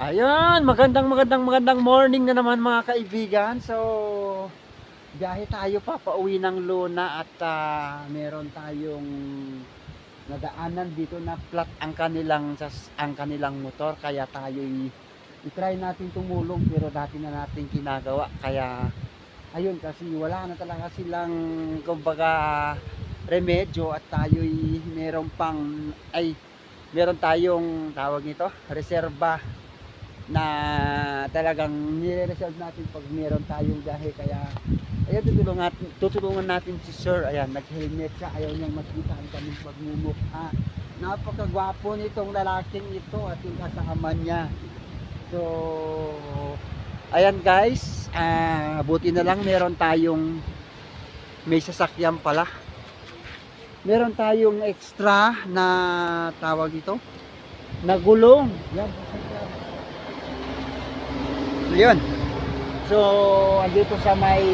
Ayun, magandang morning na naman mga kaibigan. So, biyahe tayo pa pauwi ng Luna at meron tayong nadaanan dito na flat ang kanilang motor, kaya tayo i-try natin tumulong pero dati na natin ginagawa. Kaya ayun, kasi wala na talaga silang kumbaga remedyo at tayo'y meron tayong tawag nito, reserba na talagang nire-reserve natin pag meron tayong biyahe. Kaya ayun, tutulungan natin si Sir. Ayan, nag-helmet siya, ayaw niyang makita ang kaming pagmumukha. Napakagwapo nitong lalaking ito at yung kasama niya. So ayan guys, buti na lang may sasakyan pala. Meron tayong extra na tawag ito na gulong. Yan, yun. So andito sa may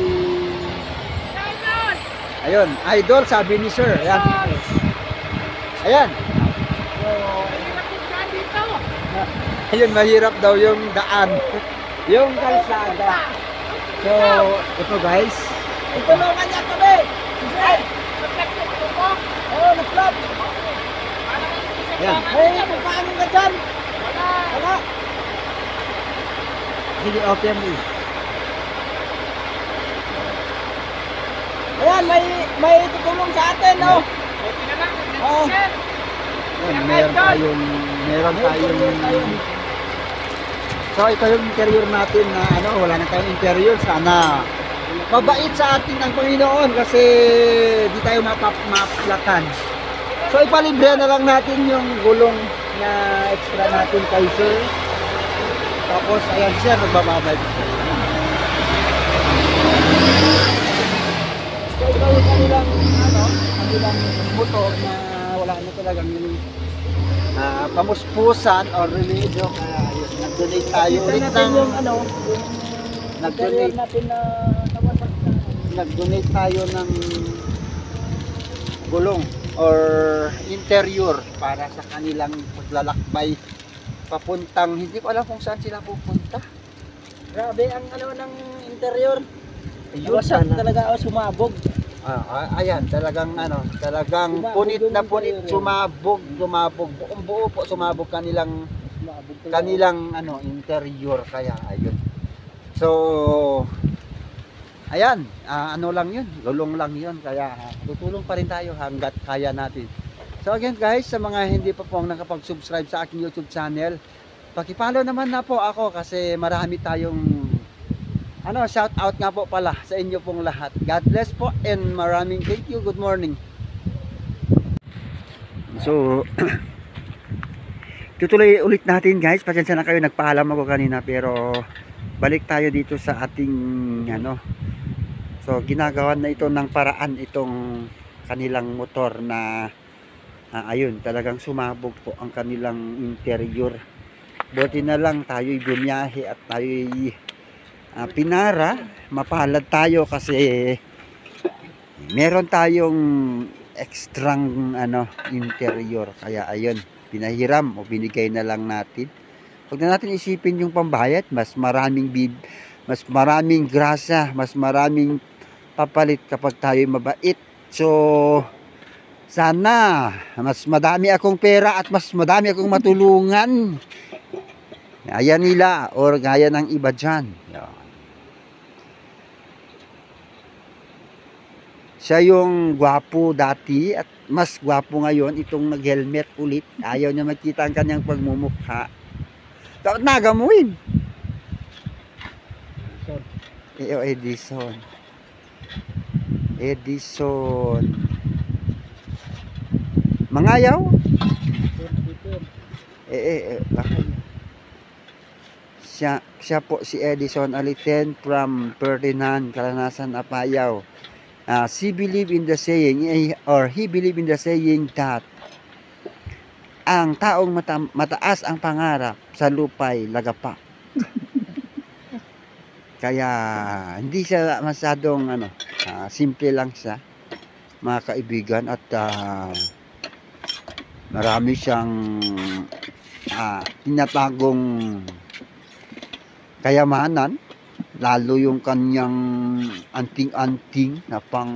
ayun, idol sabi ni Sir. Ayan. Ayan. So ayun, mahirap daw yung daan, yung kalsada. So ito guys, itulungan niya kami. Oh, na-flop. Ayan. Hey, paano ka dyan? Wala. Sige, okay mo. Ayan, may tutulong sa atin, no? Oh. Ayan, meron tayong so ito yung interior natin na wala na tayong interior. Sana mabait sa atin ang Panginoon kasi di tayo maplatan. So ipalibre na lang natin yung gulong na extra natin kay Sir. Tapos ayan siya, nagbababay. So ito yung kanilang motor na wala na talagang pamuspusan or remedyo. Kaya ayun, nag-donate tayo ulit ng nag-donate tayo ng gulong or interior para sa kanilang paglalakbay papuntang, hindi ko alam kung saan sila pupunta. Grabe ang ng interior. Ayun, talaga sumabog. Ayan, talagang punit na punit, sumabog, buong buo po sumabog kanilang interior. Kaya ayun. So ayan, lang yun, gulong lang yun. Kaya tutulong pa rin tayo hanggat kaya natin. So again guys, sa mga hindi pa po nakapag-subscribe sa aking YouTube channel, paki-follow naman na po ako kasi marami tayong shout out nga po pala sa inyo pong lahat. God bless po and maraming thank you. Good morning. So tutuloy ulit natin guys. Pasensya na kayo, nagpaalam ako kanina pero balik tayo dito sa ating so ginagawan na ito ng paraan itong kanilang motor na ayun, talagang sumabog po ang kanilang interior. Buti na lang tayo'y bumiyahe at tayo'y pinara, mapalad tayo kasi meron tayong ekstrang interior. Kaya ayun, pinahiram o binigay na lang natin. Huwag na natin isipin yung pambayad, mas maraming grasa, mas maraming papalit kapag tayo'y mabait. So sana mas madami akong pera at mas madami akong matulungan gaya nila or gaya ng iba dyan. Siya yung gwapo dati at mas gwapo ngayon itong nag-helmet ulit. Ayaw niya makita ang kanyang pagmumukha. Dapat nagamuin. Edison Mangayaw? Siya po si Edison Aliten from Ferdinand, Kalanasan, Apayao. He believed in the saying that ang taong mataas ang pangarap sa lupa'y lagapak. Kaya hindi siya masyadong simple lang siya mga kaibigan at marami siyang tinatagong kayamanan, lalo yung kanyang anting-anting na pang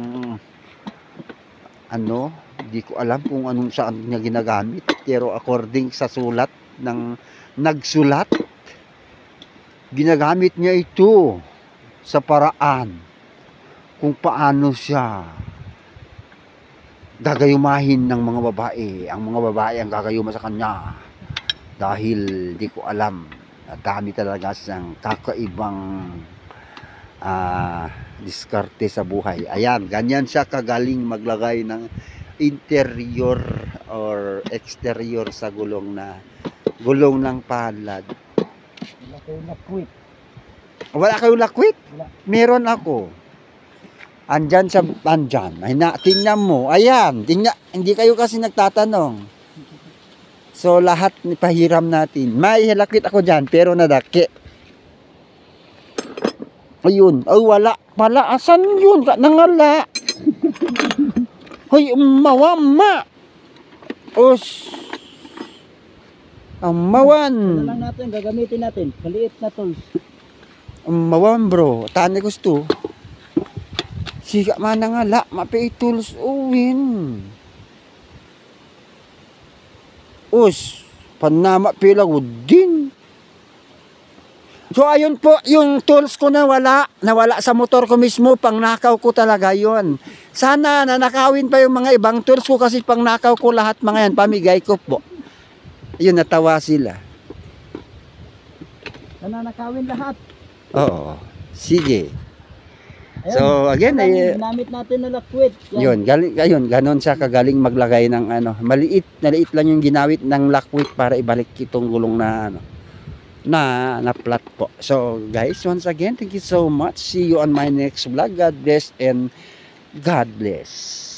ano, di ko alam kung anong saan niya ginagamit, pero according sa sulat ng nagsulat, ginagamit niya ito sa paraan kung paano siya gagayumahin ng mga babae. Ang mga babae ang gagayuma sa kanya dahil di ko alam, dami talaga siyang kakaibang diskarte sa buhay. Ayan, ganyan siya kagaling maglagay ng interior or exterior sa gulong ng palad. Wala kayong lakwit. Wala kayong lakwit? Wala. Meron ako. Andyan. Ay, tingnan mo. Ayan, hindi kayo kasi nagtatanong. So, lahat pahiram natin. May lakwit ako dyan, pero nadaki. Ayun. Ay, wala pala. Asan yun? Nangala. Hoy, mawama. Os. Amawan. Ano lang natin, gagamitin natin. Maliit na tools. Mawan bro. Tani gusto. Siga mana nga la. Mapi tools uwin. Us. Panama pila din. So ayun po, yung tools ko nawala sa motor ko mismo, pangnakaw ko talaga yon. Sana nanakawin pa yung mga ibang tools ko kasi pangnakaw ko lahat mga yan, pamigay ko po. Yun, natawa sila. Nananakawin lahat. Oo, sige. Ayan, So again, ginamit natin na lakwit. yun, ganon siya kagaling maglagay ng ano, maliit lang yung ginawit ng lakwit para ibalik itong gulong na ano, na flat po. So guys, once again, thank you so much. See you on my next vlog. God bless and God bless.